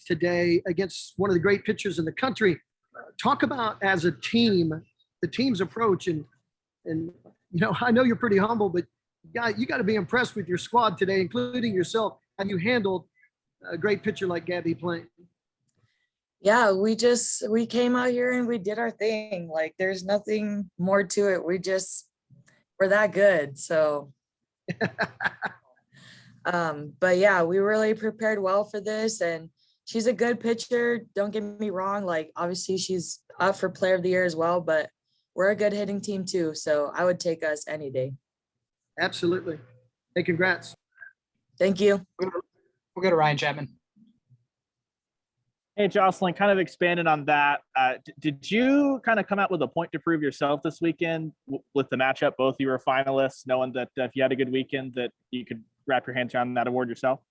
today against one of the great pitchers in the country. Talk about, as a team, the team's approach. And I know you're pretty humble, but you got to be impressed with your squad today, including yourself. How you handled a great pitcher like Gabby playing. Yeah, we came out here and we did our thing. Like, there's nothing more to it. We're that good. So, but yeah, we really prepared well for this, and she's a good pitcher. Don't get me wrong. Like, obviously she's up for player of the year as well, but we're a good hitting team too. So I would take us any day. Absolutely. Hey, congrats. Thank you. We'll go to Ryan Chapman. Hey, Jocelyn, kind of expanding on that. Did you kind of come out with a point to prove yourself this weekend with the matchup? Both of you were finalists, knowing that if you had a good weekend, that you could wrap your hands around that award yourself?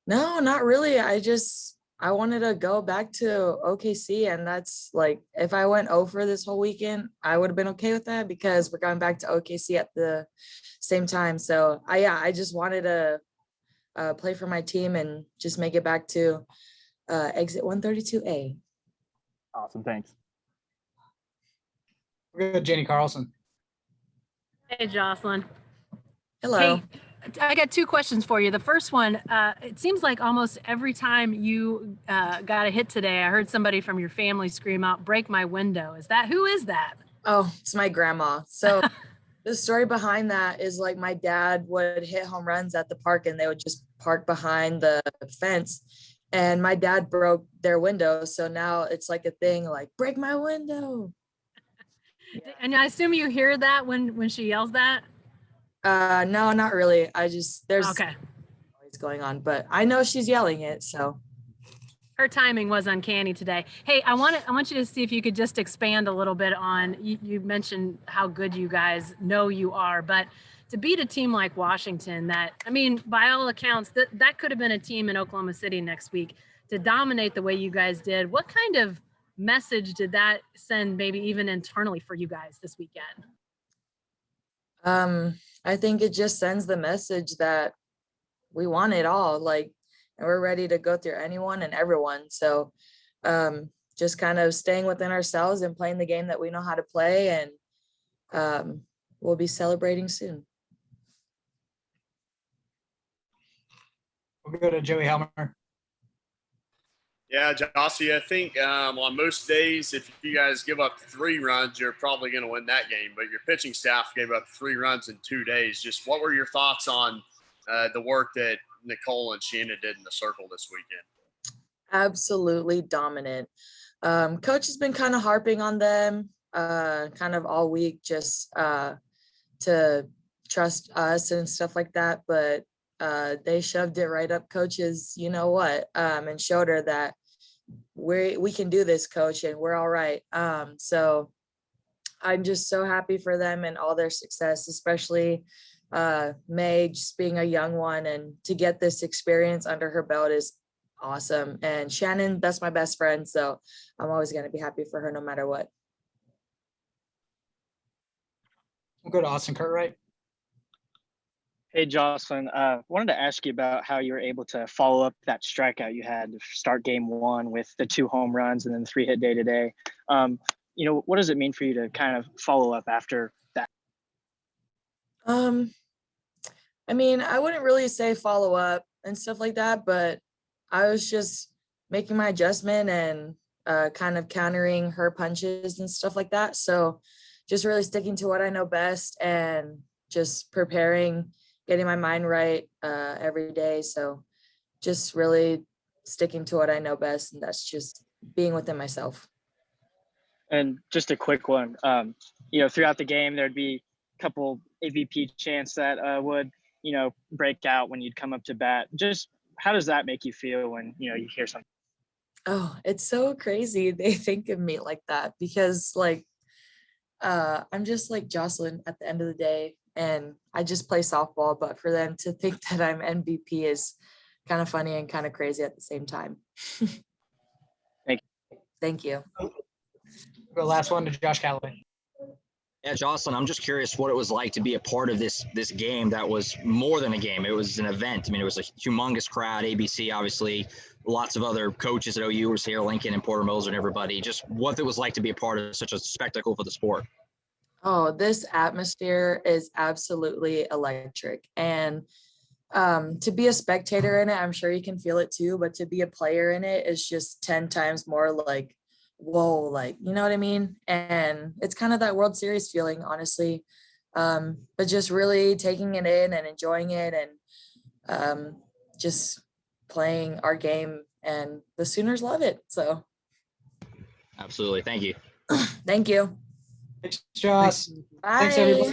No, not really. I wanted to go back to OKC, and that's like, if I went over this whole weekend, I would have been okay with that because we're going back to OKC at the same time. So I just wanted to play for my team and just make it back to exit 132A. Awesome, thanks. We're good, Janie Carlson. Hey, Jocelyn. Hello. Hey, I got two questions for you. The first one, it seems like almost every time you got a hit today, I heard somebody from your family scream out, "Break my window." Who is that? Oh, it's my grandma. So the story behind that is, like, my dad would hit home runs at the park and they would just park behind the fence. And my dad broke their window. So now it's like a thing, like, break my window. Yeah. And I assume you hear that when she yells that? No, not really. There's okay. Noise going on, but I know she's yelling it. So her timing was uncanny today. Hey, I want you to see if you could just expand a little bit on, you mentioned how good you guys know you are, but to beat a team like Washington that, I mean, by all accounts, that could have been a team in Oklahoma City next week, to dominate the way you guys did. What kind of message did that send, maybe even internally, for you guys this weekend? I think it just sends the message that we want it all, like, and we're ready to go through anyone and everyone. So just kind of staying within ourselves and playing the game that we know how to play, and we'll be celebrating soon. We'll go to Joey Helmer. Yeah, Jossie, I think on most days, if you guys give up 3 runs, you're probably going to win that game. But your pitching staff gave up 3 runs in 2 days. Just what were your thoughts on the work that Nicole and Shanna did in the circle this weekend? Absolutely dominant. Coach has been kind of harping on them kind of all week, just to trust us and stuff like that. But they shoved it right up Coach's, and showed her that we can do this, Coach, and we're all right. So I'm just so happy for them and all their success, especially May, just being a young one, and to get this experience under her belt is awesome. And Shannon, that's my best friend, so I'm always going to be happy for her no matter what. We'll go to Austin Cartwright. Hey, Jocelyn, wanted to ask you about how you were able to follow up that strikeout you had to start game 1 with the 2 home runs and then the 3-hit day today. What does it mean for you to kind of follow up after that? I mean, I wouldn't really say follow up and stuff like that, but I was just making my adjustment and kind of countering her punches and stuff like that. So just really sticking to what I know best and just preparing, getting my mind right every day. So just really sticking to what I know best, and that's just being within myself. And just a quick one, throughout the game, there'd be a couple AVP chants that would, break out when you'd come up to bat. Just how does that make you feel when, you hear something? Oh, it's so crazy they think of me like that, because I'm just like Jocelyn at the end of the day, and I just play softball, but for them to think that I'm MVP is kind of funny and kind of crazy at the same time. Thank you. Thank you. We'll go last one to Josh Calloway. Yeah, Jocelyn, I'm just curious what it was like to be a part of this game that was more than a game. It was an event. I mean, it was a humongous crowd. ABC, obviously, lots of other coaches at OU was here, Lincoln and Porter Moser and everybody. Just what it was like to be a part of such a spectacle for the sport. Oh, this atmosphere is absolutely electric. And to be a spectator in it, I'm sure you can feel it too, but to be a player in it is just 10 times more like, whoa, like, you know what I mean? And it's kind of that World Series feeling, honestly. But just really taking it in and enjoying it and just playing our game, and the Sooners love it. So Absolutely. Thank you. thank you. Thanks, Joss. Bye. Thanks, everybody.